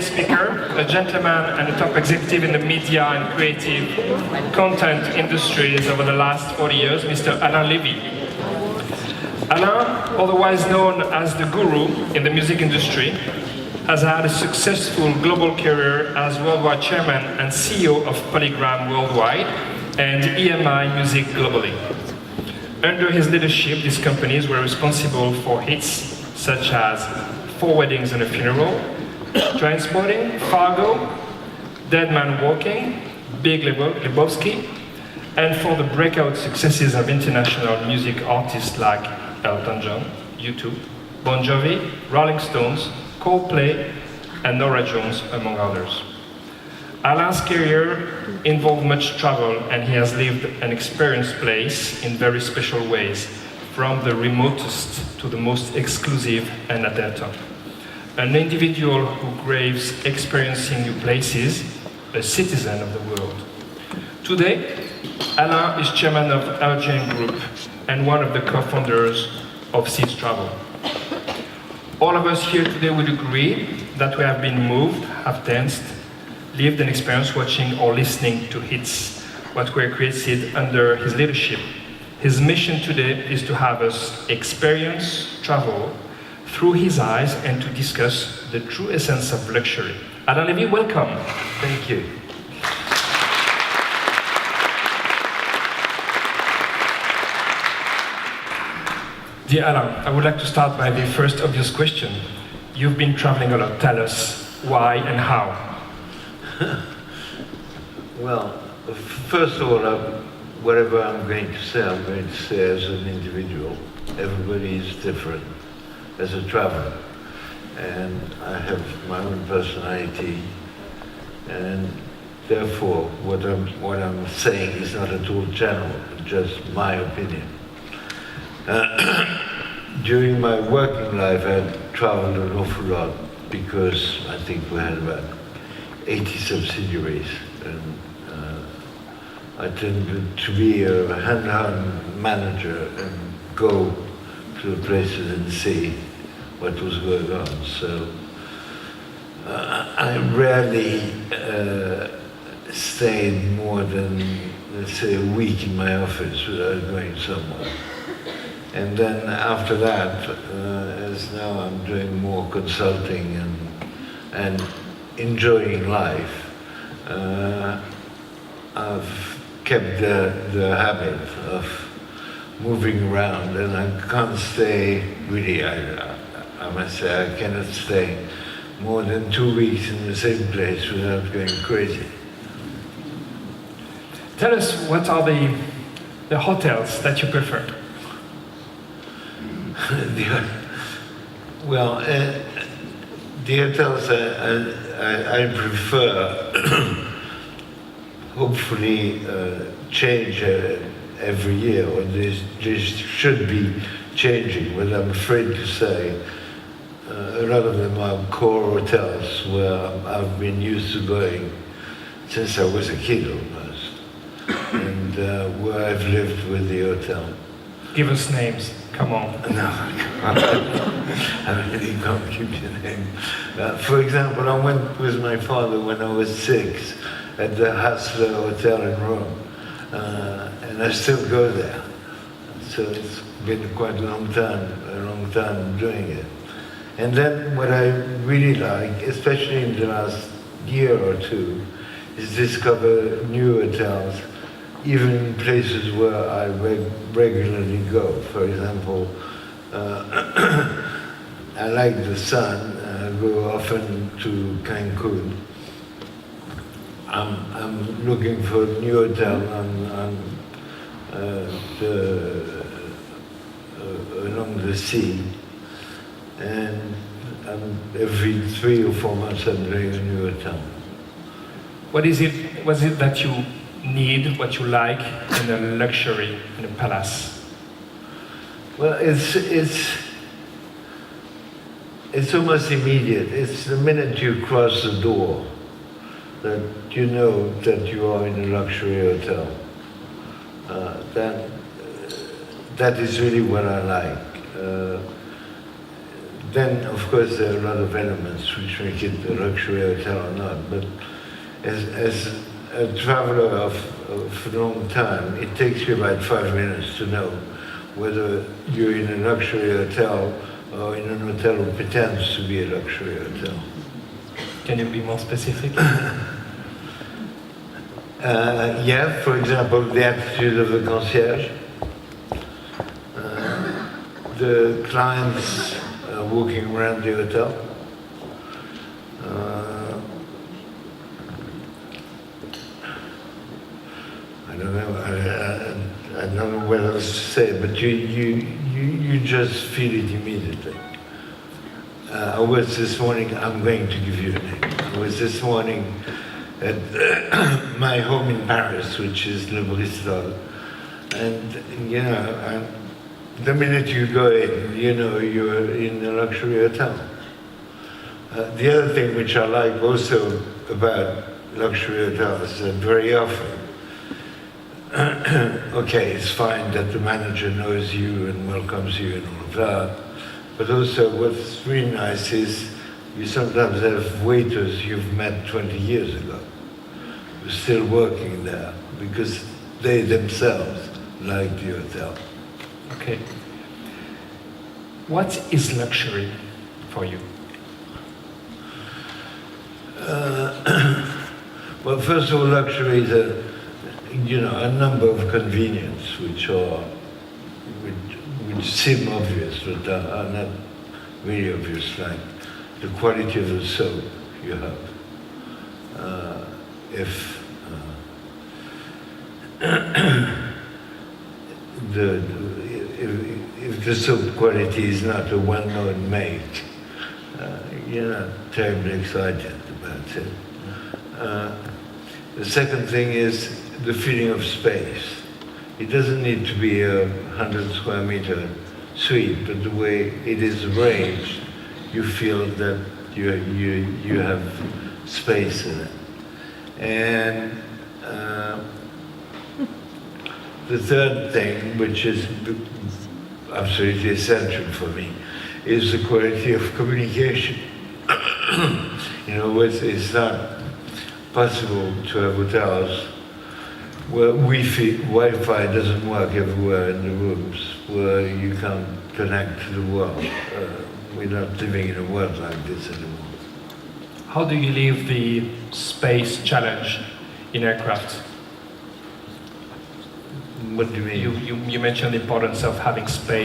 Speaker, a gentleman and a top executive in the media and creative content industries over the last 40 years, Mr. Alain Levy. Alain, otherwise known as the guru in the music industry, has had a successful global career as worldwide chairman and CEO of Polygram Worldwide and EMI Music globally. Under his leadership, these companies were responsible for hits such as Four Weddings and a Funeral, Trainspotting, Fargo, Dead Man Walking, Big Lebowski, and for the breakout successes of international music artists like Elton John, U2, Bon Jovi, Rolling Stones, Coldplay, and Norah Jones, among others. Alain's career involved much travel, and he has lived and experienced place in very special ways, from the remotest to the most exclusive and at their top. An individual who craves experiencing new places, a citizen of the world. Today, Alain is chairman of LGN Group and one of the co-founders of Seez Travel. All of us here today would agree that we have been moved, have danced, lived and experienced watching or listening to hits, what were created under his leadership. His mission today is to have us experience travel through his eyes and to discuss the true essence of luxury. Alain Levy, welcome. Thank you. Dear Alain, I would like to start by the first obvious question. You've been traveling a lot. Tell us why and how. Well, first of all, whatever I'm going to say as an individual. Everybody is different as a traveler, and I have my own personality, and therefore what I'm saying is not at all general, just my opinion. During my working life, I traveled an awful lot because I think we had about 80 subsidiaries, and I tended to be a hand-on manager and go to the places and see what was going on. So I rarely stayed more than, let's say, a week in my office without going somewhere. And then after that, as now I'm doing more consulting and enjoying life, I've kept the habit of moving around, and I can't stay, really, I must say, I cannot stay more than 2 weeks in the same place without going crazy. Tell us, what are the hotels that you prefer? Well, the hotels I prefer hopefully change every year, or they should be changing, but I'm afraid to say a lot of them are core hotels where I've been used to going since I was a kid almost, and where I've lived with the hotel. Give us names, come on. No, I can't. I really can't keep your name. For example, I went with my father when I was 6 at the Hassler Hotel in Rome. And I still go there. So it's been quite a long time doing it. And then what I really like, especially in the last year or two, is discover new hotels, even in places where I regularly go. For example, I like the sun, I go often to Cancun. I'm looking for a new hotel along the sea, and every 3 or 4 months I'm doing a new hotel. What is it that you need, what you like in a luxury, in a palace? Well, it's almost immediate. It's the minute you cross the door that you know that you are in a luxury hotel. That is really what I like. Then, of course, there are a lot of elements which make it a luxury hotel or not. But as a traveler of a long time, it takes you about 5 minutes to know whether you're in a luxury hotel or in a hotel who pretends to be a luxury hotel. Can you be more specific? Yeah, for example, the attitude of the concierge. The clients walking around the hotel. I don't know. I don't know what else to say, but you just feel it immediately. I was this morning. I'm going to give you a name. I was this morning at my home in Paris, which is Le Bristol, and you know. The minute you go in, you know you're in a luxury hotel. The other thing which I like also about luxury hotels is that very often, okay, it's fine that the manager knows you and welcomes you and all of that, but also what's really nice is you sometimes have waiters you've met 20 years ago who are still working there because they themselves like the hotel. Okay. What is luxury for you? Well, first of all, luxury is a number of convenience which seem obvious but are not really obvious, like the quality of the soap you have. If the soap quality is not a well-known make, you're not terribly excited about it. The second thing is the feeling of space. It doesn't need to be a 100 square meter suite, but the way it is arranged, you feel that you have space in it. And the third thing, which is absolutely essential for me, is the quality of communication. You know, it's not possible to have hotels where Wi-Fi doesn't work everywhere in the rooms, where you can't connect to the world. We're not living in a world like this anymore. How do you live the space challenge in aircraft? What do you mean? You mentioned the importance of having space.